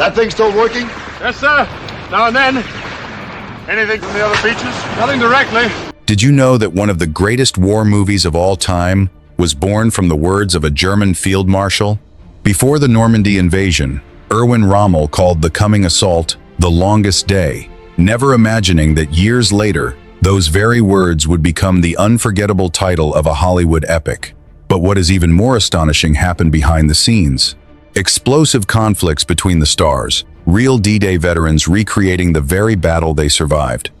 That thing still working? Yes, sir. Now and then. Anything from the other beaches? Nothing directly. Did you know that one of the greatest war movies of all time was born from the words of a German field marshal? Before the Normandy invasion, Erwin Rommel called the coming assault the longest day, never imagining that years later, those very words would become the unforgettable title of a Hollywood epic. But what is even more astonishing happened behind the scenes. Explosive conflicts between the stars, real D-Day veterans recreating the very battle they survived.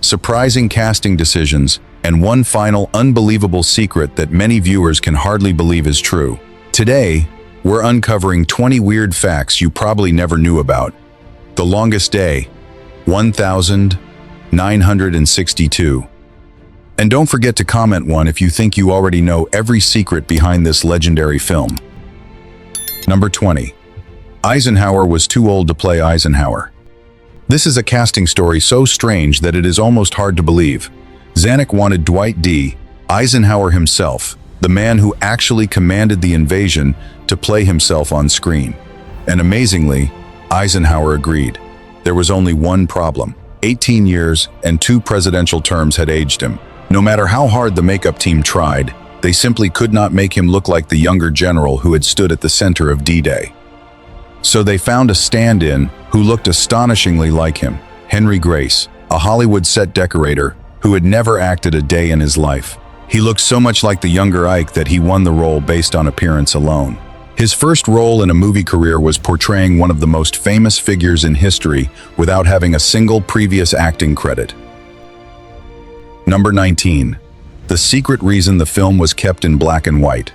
Surprising casting decisions, and one final unbelievable secret that many viewers can hardly believe is true. Today, we're uncovering 20 weird facts you probably never knew about. The longest day, 1,962. And don't forget to comment one if you think you already know every secret behind this legendary film. Number 20. Eisenhower was too old to play Eisenhower. This is a casting story so strange that it is almost hard to believe. Zanuck wanted Dwight D. Eisenhower himself, the man who actually commanded the invasion, to play himself on screen. And amazingly, Eisenhower agreed. There was only one problem. 18 years and 2 presidential terms had aged him. No matter how hard the makeup team tried, they simply could not make him look like the younger general who had stood at the center of D-Day. So they found a stand-in who looked astonishingly like him, Henry Grace, a Hollywood set decorator who had never acted a day in his life. He looked so much like the younger Ike that he won the role based on appearance alone. His first role in a movie career was portraying one of the most famous figures in history without having a single previous acting credit. Number 19. The secret reason the film was kept in black and white.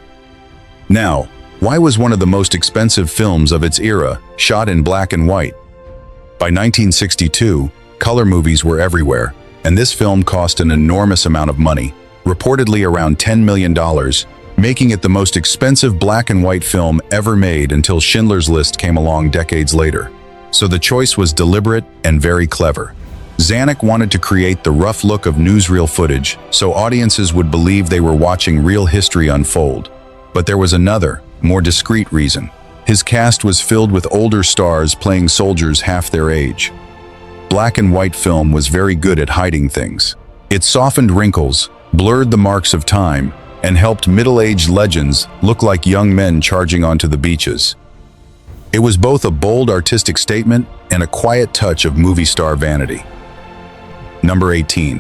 Now, why was one of the most expensive films of its era shot in black and white? By 1962, color movies were everywhere, and this film cost an enormous amount of money, reportedly around $10 million, making it the most expensive black and white film ever made until Schindler's List came along decades later. So the choice was deliberate and very clever. Zanuck wanted to create the rough look of newsreel footage so audiences would believe they were watching real history unfold. But there was another, more discreet reason. His cast was filled with older stars playing soldiers half their age. Black and white film was very good at hiding things. It softened wrinkles, blurred the marks of time, and helped middle-aged legends look like young men charging onto the beaches. It was both a bold artistic statement and a quiet touch of movie star vanity. Number 18.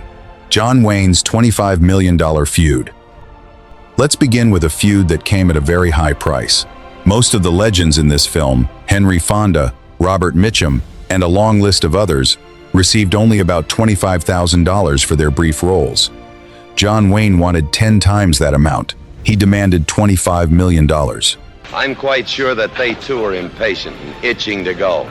John Wayne's $25 million feud. Let's begin with a feud that came at a very high price. Most of the legends in this film, Henry Fonda, Robert Mitchum, and a long list of others, received only about $25,000 for their brief roles. John Wayne wanted 10 times that amount. He demanded $25 million. I'm quite sure that they too are impatient and itching to go.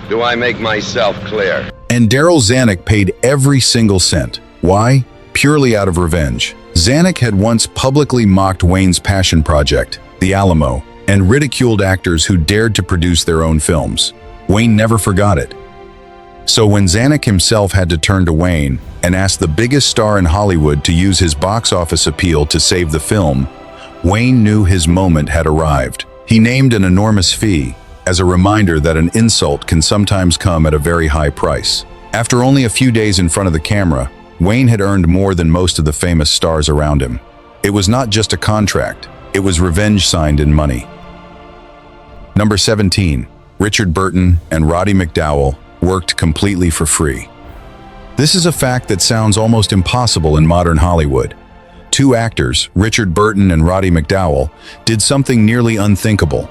Do I make myself clear? And Darryl Zanuck paid every single cent. Why? Purely out of revenge. Zanuck had once publicly mocked Wayne's passion project, The Alamo, and ridiculed actors who dared to produce their own films. Wayne never forgot it. So when Zanuck himself had to turn to Wayne and ask the biggest star in Hollywood to use his box office appeal to save the film, Wayne knew his moment had arrived. He named an enormous fee, as a reminder that an insult can sometimes come at a very high price. After only a few days in front of the camera, Wayne had earned more than most of the famous stars around him. It was not just a contract, it was revenge signed in money. Number 17. Richard Burton and Roddy McDowall worked completely for free. This is a fact that sounds almost impossible in modern Hollywood. Two actors, Richard Burton and Roddy McDowall, did something nearly unthinkable.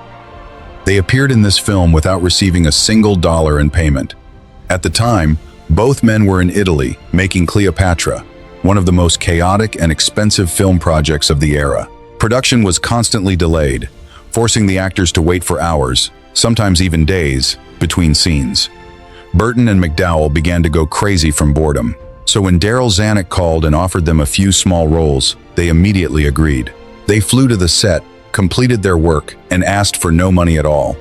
They appeared in this film without receiving a single dollar in payment. At the time, both men were in Italy, making Cleopatra, one of the most chaotic and expensive film projects of the era. Production was constantly delayed, forcing the actors to wait for hours, sometimes even days, between scenes. Burton and McDowall began to go crazy from boredom. So when Darryl Zanuck called and offered them a few small roles, they immediately agreed. They flew to the set, completed their work, and asked for no money at all.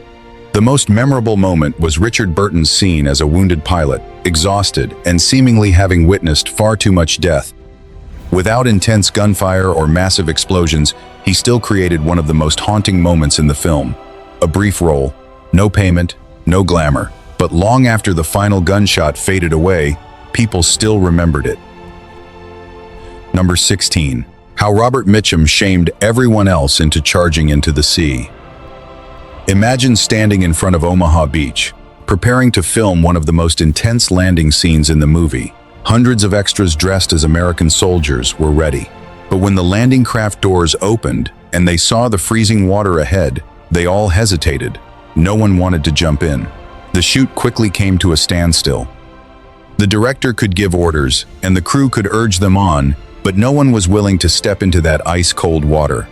The most memorable moment was Richard Burton's scene as a wounded pilot, exhausted and seemingly having witnessed far too much death. Without intense gunfire or massive explosions, he still created one of the most haunting moments in the film. A brief role, no payment, no glamour. But long after the final gunshot faded away, people still remembered it. Number 16. How Robert Mitchum shamed everyone else into charging into the sea. Imagine standing in front of Omaha Beach, preparing to film one of the most intense landing scenes in the movie. Hundreds of extras dressed as American soldiers were ready. But when the landing craft doors opened and they saw the freezing water ahead, they all hesitated. No one wanted to jump in. The shoot quickly came to a standstill. The director could give orders, and the crew could urge them on, but no one was willing to step into that ice-cold water.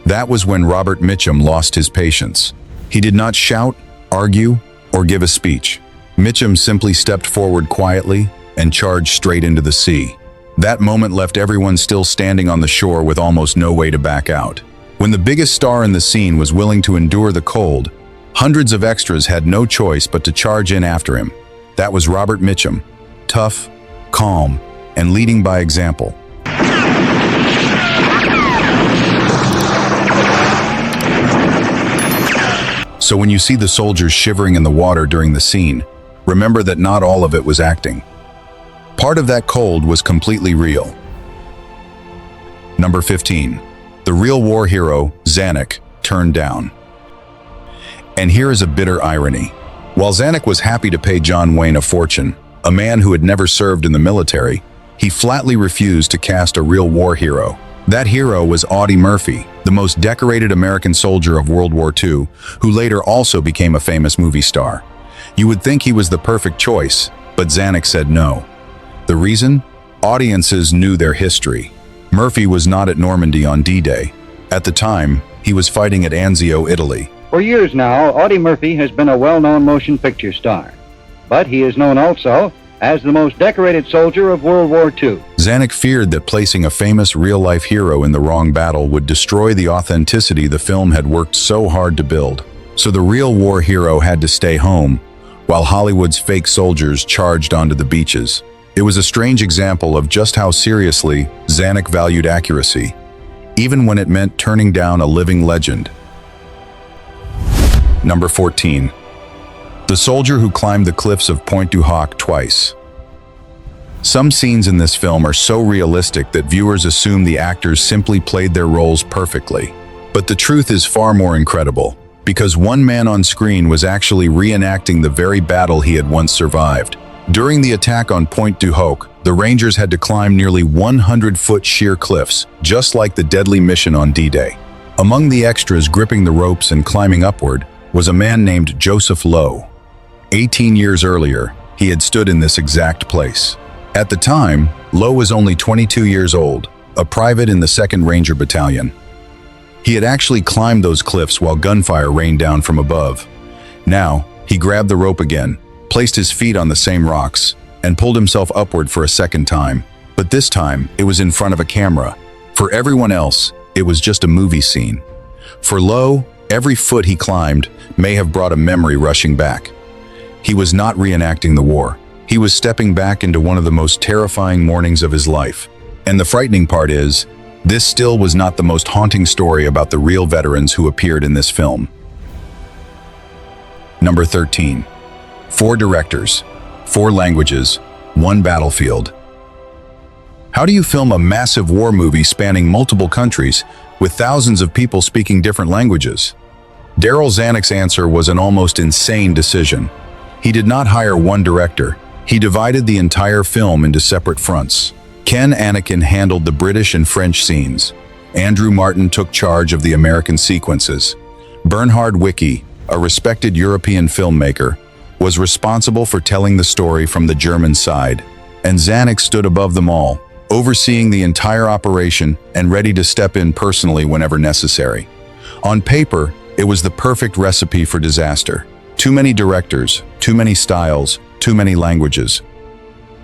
That was when Robert Mitchum lost his patience. He did not shout, argue, or give a speech. Mitchum simply stepped forward quietly and charged straight into the sea. That moment left everyone still standing on the shore with almost no way to back out. When the biggest star in the scene was willing to endure the cold, hundreds of extras had no choice but to charge in after him. That was Robert Mitchum, tough, calm, and leading by example. So when you see the soldiers shivering in the water during the scene, remember that not all of it was acting. Part of that cold was completely real. Number 15. The real war hero, Zanuck, turned down. And here is a bitter irony. While Zanuck was happy to pay John Wayne a fortune, a man who had never served in the military, he flatly refused to cast a real war hero. That hero was Audie Murphy, the most decorated American soldier of World War II, who later also became a famous movie star. You would think he was the perfect choice, but Zanuck said no. The reason? Audiences knew their history. Murphy was not at Normandy on D-Day. At the time, he was fighting at Anzio, Italy. For years now, Audie Murphy has been a well-known motion picture star. But he is known also as the most decorated soldier of World War II. Zanuck feared that placing a famous real-life hero in the wrong battle would destroy the authenticity the film had worked so hard to build. So the real war hero had to stay home, while Hollywood's fake soldiers charged onto the beaches. It was a strange example of just how seriously Zanuck valued accuracy, even when it meant turning down a living legend. Number 14. The soldier who climbed the cliffs of Pointe du Hoc twice. Some scenes in this film are so realistic that viewers assume the actors simply played their roles perfectly. But the truth is far more incredible, because one man on screen was actually reenacting the very battle he had once survived. During the attack on Pointe du Hoc, the Rangers had to climb nearly 100-foot sheer cliffs, just like the deadly mission on D-Day. Among the extras gripping the ropes and climbing upward was a man named Joseph Lowe. 18 years earlier, he had stood in this exact place. At the time, Lowe was only 22 years old, a private in the 2nd Ranger Battalion. He had actually climbed those cliffs while gunfire rained down from above. Now, he grabbed the rope again, placed his feet on the same rocks, and pulled himself upward for a second time. But this time, it was in front of a camera. For everyone else, it was just a movie scene. For Lowe, every foot he climbed may have brought a memory rushing back. He was not reenacting the war. He was stepping back into one of the most terrifying mornings of his life. And the frightening part is, this still was not the most haunting story about the real veterans who appeared in this film. Number 13. 4 directors, 4 languages, 1 battlefield. How do you film a massive war movie spanning multiple countries with thousands of people speaking different languages? Darryl Zanuck's answer was an almost insane decision. He did not hire one director. He divided the entire film into separate fronts. Ken Anakin handled the British and French scenes. Andrew Martin took charge of the American sequences. Bernhard Wicki, a respected European filmmaker, was responsible for telling the story from the German side. And Zanuck stood above them all, overseeing the entire operation and ready to step in personally whenever necessary. On paper, it was the perfect recipe for disaster. Too many directors, too many styles, too many languages.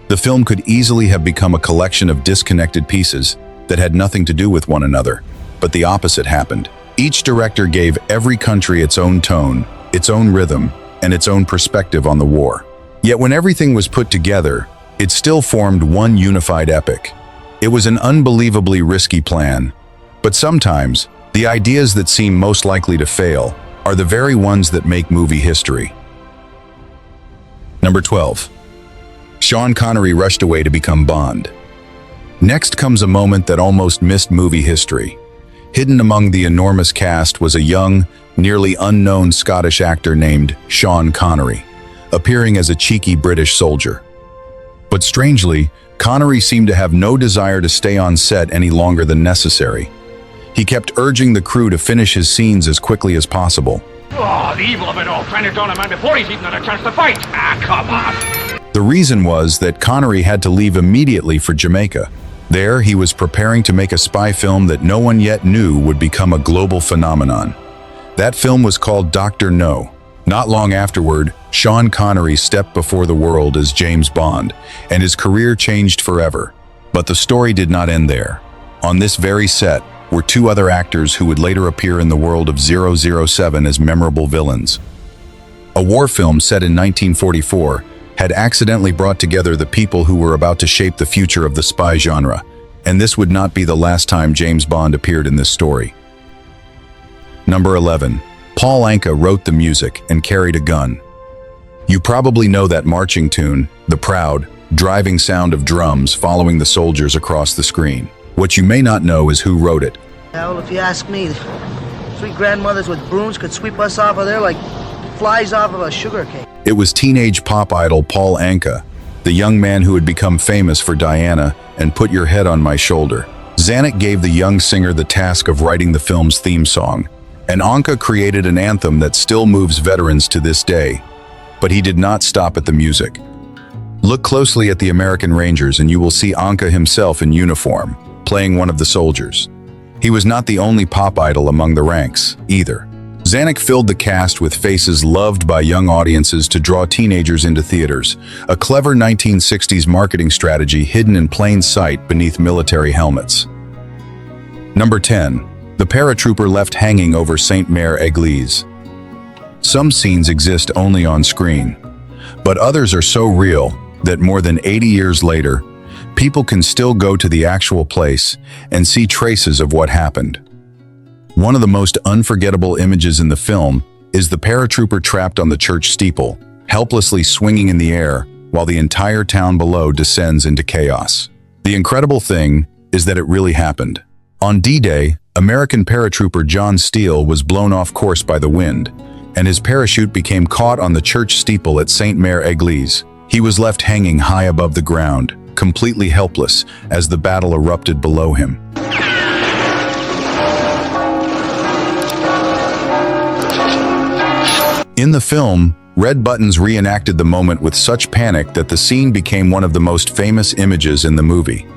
The film could easily have become a collection of disconnected pieces that had nothing to do with one another. But the opposite happened. Each director gave every country its own tone, its own rhythm, and its own perspective on the war. Yet when everything was put together, it still formed one unified epic. It was an unbelievably risky plan. But sometimes, the ideas that seem most likely to fail are the very ones that make movie history. Number 12. Sean Connery rushed away to become Bond. Next comes a moment that almost missed movie history. Hidden among the enormous cast was a young, nearly unknown Scottish actor named Sean Connery, appearing as a cheeky British soldier. But strangely, Connery seemed to have no desire to stay on set any longer than necessary. He kept urging the crew to finish his scenes as quickly as possible. Oh, the evil of it all, trying to down a man before he's even had a chance to fight. Ah, come on. The reason was that Connery had to leave immediately for Jamaica. There, he was preparing to make a spy film that no one yet knew would become a global phenomenon. That film was called Dr. No. Not long afterward, Sean Connery stepped before the world as James Bond, and his career changed forever. But the story did not end there. On this very set were two other actors who would later appear in the world of 007 as memorable villains. A war film set in 1944 had accidentally brought together the people who were about to shape the future of the spy genre, and this would not be the last time James Bond appeared in this story. Number 11. Paul Anka wrote the music and carried a gun. You probably know that marching tune, the proud, driving sound of drums following the soldiers across the screen. What you may not know is who wrote it. Well, if you ask me, 3 grandmothers with brooms could sweep us off of there like flies off of a sugar cane. It was teenage pop idol Paul Anka, the young man who had become famous for Diana and Put Your Head on My Shoulder. Zanuck gave the young singer the task of writing the film's theme song, and Anka created an anthem that still moves veterans to this day. But he did not stop at the music. Look closely at the American Rangers and you will see Anka himself in uniform, playing one of the soldiers. He was not the only pop idol among the ranks, either. Zanuck filled the cast with faces loved by young audiences to draw teenagers into theaters, a clever 1960s marketing strategy hidden in plain sight beneath military helmets. Number 10. The paratrooper left hanging over Sainte Mère Église. Some scenes exist only on screen, but others are so real that more than 80 years later, people can still go to the actual place and see traces of what happened. One of the most unforgettable images in the film is the paratrooper trapped on the church steeple, helplessly swinging in the air while the entire town below descends into chaos. The incredible thing is that it really happened. On D-Day, American paratrooper John Steele was blown off course by the wind, and his parachute became caught on the church steeple at Sainte Mère Église. He was left hanging high above the ground, completely helpless as the battle erupted below him. In the film, Red Buttons reenacted the moment with such panic that the scene became one of the most famous images in the movie.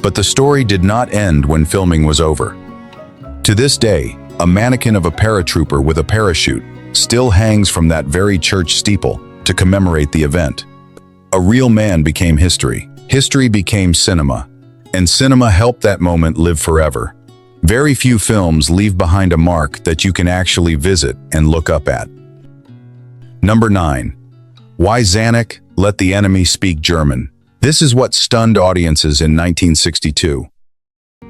But the story did not end when filming was over. To this day, a mannequin of a paratrooper with a parachute still hangs from that very church steeple to commemorate the event. A real man became history. History became cinema, and cinema helped that moment live forever. Very few films leave behind a mark that you can actually visit and look up at. Number 9. Why Zanuck let the enemy speak German. This is what stunned audiences in 1962.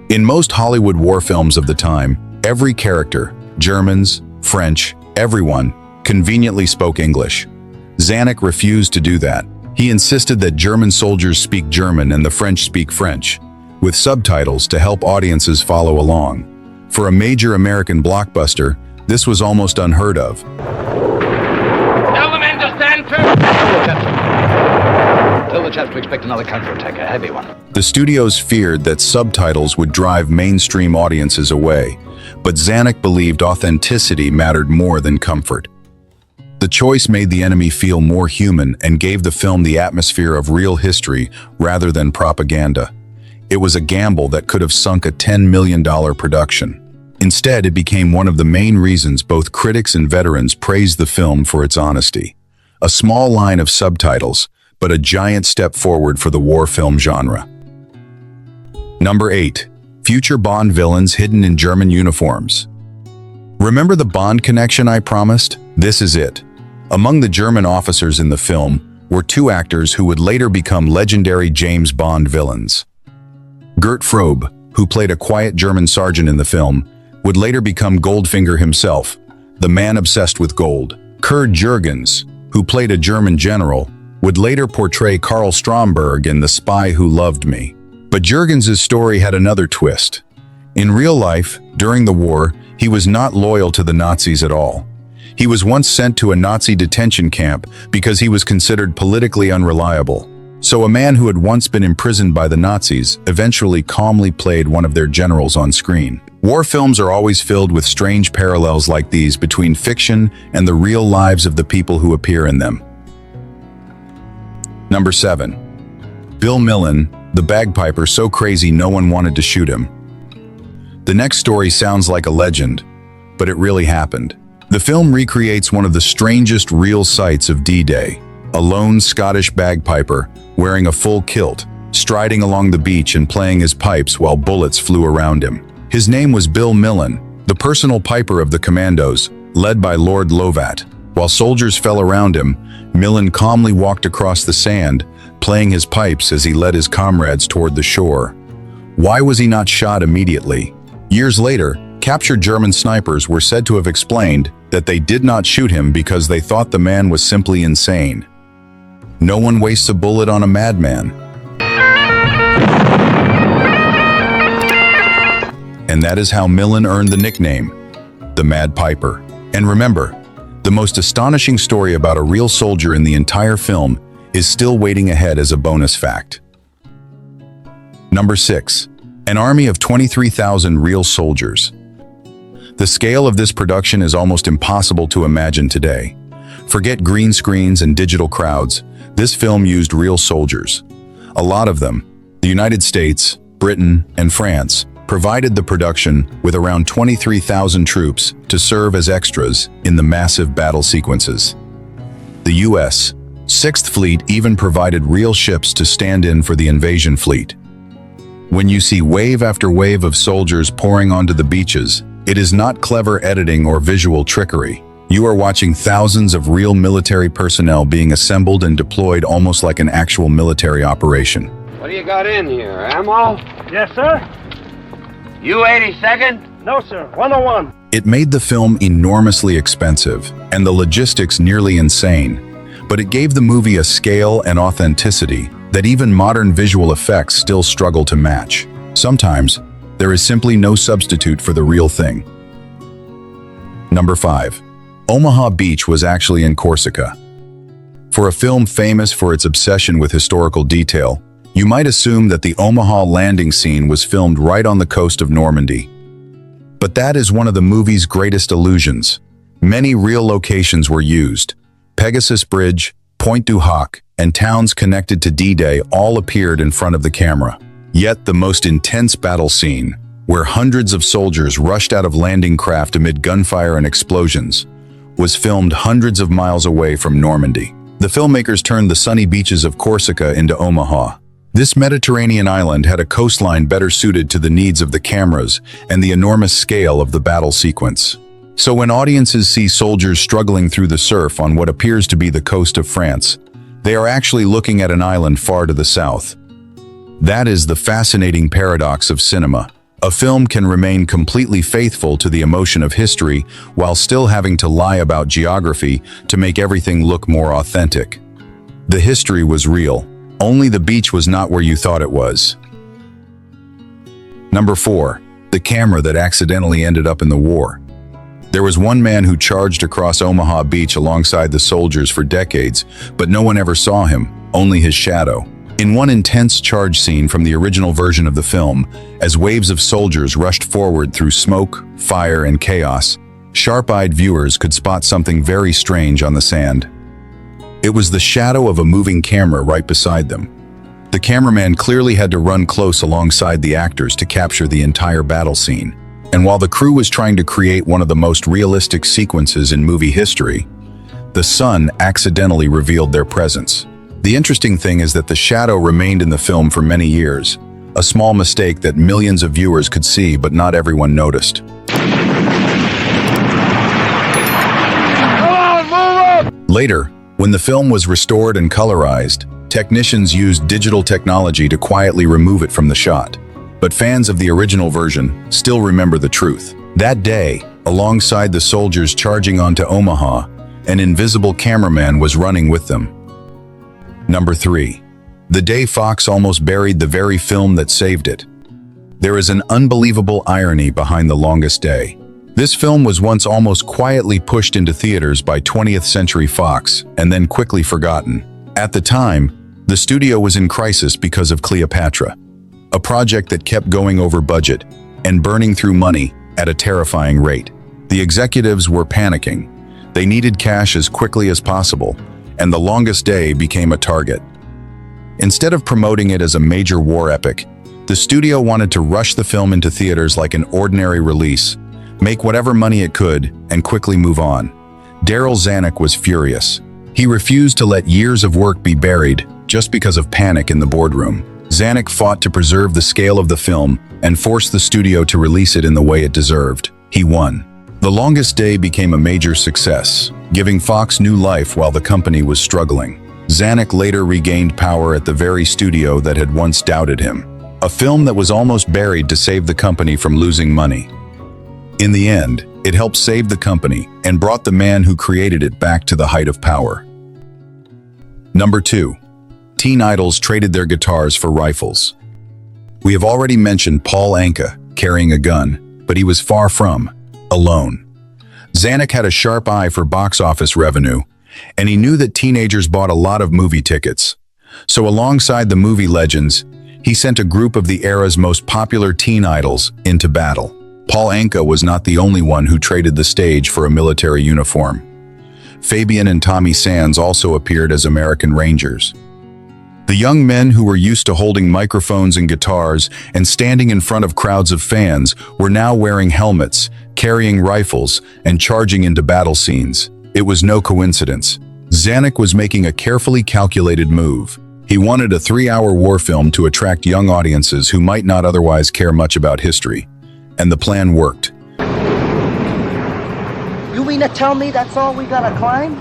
In most Hollywood war films of the time, every character, Germans, French, everyone, conveniently spoke English. Zanuck refused to do that. He insisted that German soldiers speak German and the French speak French, with subtitles to help audiences follow along. For a major American blockbuster, this was almost unheard of. Tell the men to stand firm. Tell the chaps to expect another counterattack, a heavy one. The studios feared that subtitles would drive mainstream audiences away, but Zanuck believed authenticity mattered more than comfort. The choice made the enemy feel more human and gave the film the atmosphere of real history rather than propaganda. It was a gamble that could have sunk a $10 million production. Instead, it became one of the main reasons both critics and veterans praised the film for its honesty. A small line of subtitles, but a giant step forward for the war film genre. Number 8. Future Bond villains hidden in German uniforms. Remember the Bond connection I promised? This is it. Among the German officers in the film were two actors who would later become legendary James Bond villains. Gert Frobe, who played a quiet German sergeant in the film, would later become Goldfinger himself, the man obsessed with gold. Kurt Jürgens, who played a German general, would later portray Carl Stromberg in The Spy Who Loved Me. But Jurgens' story had another twist. In real life, during the war, he was not loyal to the Nazis at all. He was once sent to a Nazi detention camp because he was considered politically unreliable. So a man who had once been imprisoned by the Nazis eventually calmly played one of their generals on screen. War films are always filled with strange parallels like these between fiction and the real lives of the people who appear in them. Number 7. Bill Millin, the bagpiper so crazy no one wanted to shoot him. The next story sounds like a legend, but it really happened. The film recreates one of the strangest real sights of D-Day. A lone Scottish bagpiper, wearing a full kilt, striding along the beach and playing his pipes while bullets flew around him. His name was Bill Millin, the personal piper of the commandos, led by Lord Lovat. While soldiers fell around him, Millin calmly walked across the sand, playing his pipes as he led his comrades toward the shore. Why was he not shot immediately? Years later, captured German snipers were said to have explained that they did not shoot him because they thought the man was simply insane. No one wastes a bullet on a madman. And that is how Millin earned the nickname, the Mad Piper. And remember, the most astonishing story about a real soldier in the entire film is still waiting ahead as a bonus fact. Number 6. An army of 23,000 real soldiers. The scale of this production is almost impossible to imagine today. Forget green screens and digital crowds. This film used real soldiers. A lot of them, the United States, Britain, and France, provided the production with around 23,000 troops to serve as extras in the massive battle sequences. The U.S. 6th Fleet even provided real ships to stand in for the invasion fleet. When you see wave after wave of soldiers pouring onto the beaches, it is not clever editing or visual trickery. You are watching thousands of real military personnel being assembled and deployed almost like an actual military operation. What do you got in here, ammo? Yes, sir. You 82nd? No, sir. 101. It made the film enormously expensive and the logistics nearly insane, but it gave the movie a scale and authenticity that even modern visual effects still struggle to match. Sometimes, there is simply no substitute for the real thing. Number 5. Omaha Beach was actually in Corsica. For a film famous for its obsession with historical detail, you might assume that the Omaha landing scene was filmed right on the coast of Normandy. But that is one of the movie's greatest illusions. Many real locations were used. Pegasus Bridge, Pointe du Hoc, and towns connected to D-Day all appeared in front of the camera. Yet the most intense battle scene, where hundreds of soldiers rushed out of landing craft amid gunfire and explosions, was filmed hundreds of miles away from Normandy. The filmmakers turned the sunny beaches of Corsica into Omaha. This Mediterranean island had a coastline better suited to the needs of the cameras and the enormous scale of the battle sequence. So when audiences see soldiers struggling through the surf on what appears to be the coast of France, they are actually looking at an island far to the south. That is the fascinating paradox of cinema. A film can remain completely faithful to the emotion of history while still having to lie about geography to make everything look more authentic. The history was real. Only the beach was not where you thought it was. Number 4. The camera that accidentally ended up in the war. There was one man who charged across Omaha Beach alongside the soldiers for decades, but no one ever saw him, only his shadow. In one intense charge scene from the original version of the film, as waves of soldiers rushed forward through smoke, fire, and chaos, sharp-eyed viewers could spot something very strange on the sand. It was the shadow of a moving camera right beside them. The cameraman clearly had to run close alongside the actors to capture the entire battle scene. And while the crew was trying to create one of the most realistic sequences in movie history, the sun accidentally revealed their presence. The interesting thing is that the shadow remained in the film for many years, a small mistake that millions of viewers could see but not everyone noticed. Later, when the film was restored and colorized, technicians used digital technology to quietly remove it from the shot. But fans of the original version still remember the truth. That day, alongside the soldiers charging onto Omaha, an invisible cameraman was running with them. Number 3. The day Fox almost buried the very film that saved it. There is an unbelievable irony behind The Longest Day. This film was once almost quietly pushed into theaters by 20th Century Fox and then quickly forgotten. At the time, the studio was in crisis because of Cleopatra, a project that kept going over budget and burning through money at a terrifying rate. The executives were panicking. They needed cash as quickly as possible, and The Longest Day became a target. Instead of promoting it as a major war epic, the studio wanted to rush the film into theaters like an ordinary release, make whatever money it could, and quickly move on. Darryl Zanuck was furious. He refused to let years of work be buried just because of panic in the boardroom. Zanuck fought to preserve the scale of the film and forced the studio to release it in the way it deserved. He won. The Longest Day became a major success, giving Fox new life while the company was struggling. Zanuck later regained power at the very studio that had once doubted him. A film that was almost buried to save the company from losing money. In the end, it helped save the company and brought the man who created it back to the height of power. Number 2. Teen idols traded their guitars for rifles. We have already mentioned Paul Anka carrying a gun, but he was far from alone. Zanuck had a sharp eye for box office revenue, and he knew that teenagers bought a lot of movie tickets. So alongside the movie legends, he sent a group of the era's most popular teen idols into battle. Paul Anka was not the only one who traded the stage for a military uniform. Fabian and Tommy Sands also appeared as American Rangers. The young men who were used to holding microphones and guitars and standing in front of crowds of fans were now wearing helmets, carrying rifles, and charging into battle scenes. It was no coincidence. Zanuck was making a carefully calculated move. He wanted a 3-hour war film to attract young audiences who might not otherwise care much about history. And the plan worked. You mean to tell me that's all we gotta climb?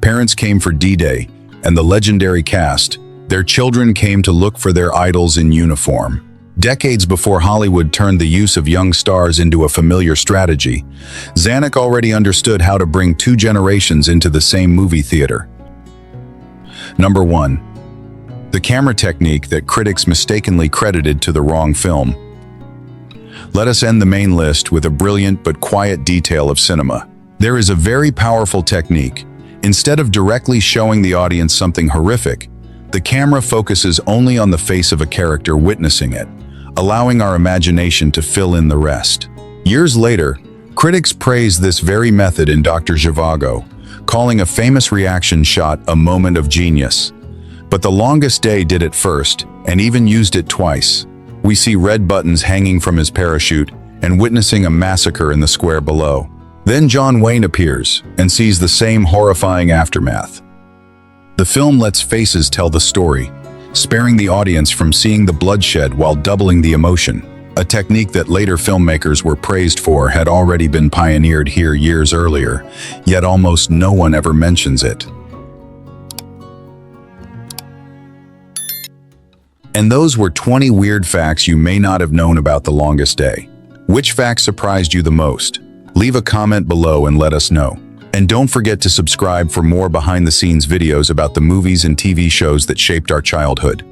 Parents came for D-Day, and the legendary cast. Their children came to look for their idols in uniform. Decades before Hollywood turned the use of young stars into a familiar strategy, Zanuck already understood how to bring 2 generations into the same movie theater. Number 1. The camera technique that critics mistakenly credited to the wrong film. Let us end the main list with a brilliant but quiet detail of cinema. There is a very powerful technique. Instead of directly showing the audience something horrific, the camera focuses only on the face of a character witnessing it, allowing our imagination to fill in the rest. Years later, critics praised this very method in Dr. Zhivago, calling a famous reaction shot a moment of genius. But The Longest Day did it first, and even used it twice. We see red buttons hanging from his parachute and witnessing a massacre in the square below. Then John Wayne appears and sees the same horrifying aftermath. The film lets faces tell the story, sparing the audience from seeing the bloodshed while doubling the emotion. A technique that later filmmakers were praised for had already been pioneered here years earlier, yet almost no one ever mentions it. And those were 20 weird facts you may not have known about The Longest Day. Which fact surprised you the most? Leave a comment below and let us know. And don't forget to subscribe for more behind-the-scenes videos about the movies and TV shows that shaped our childhood.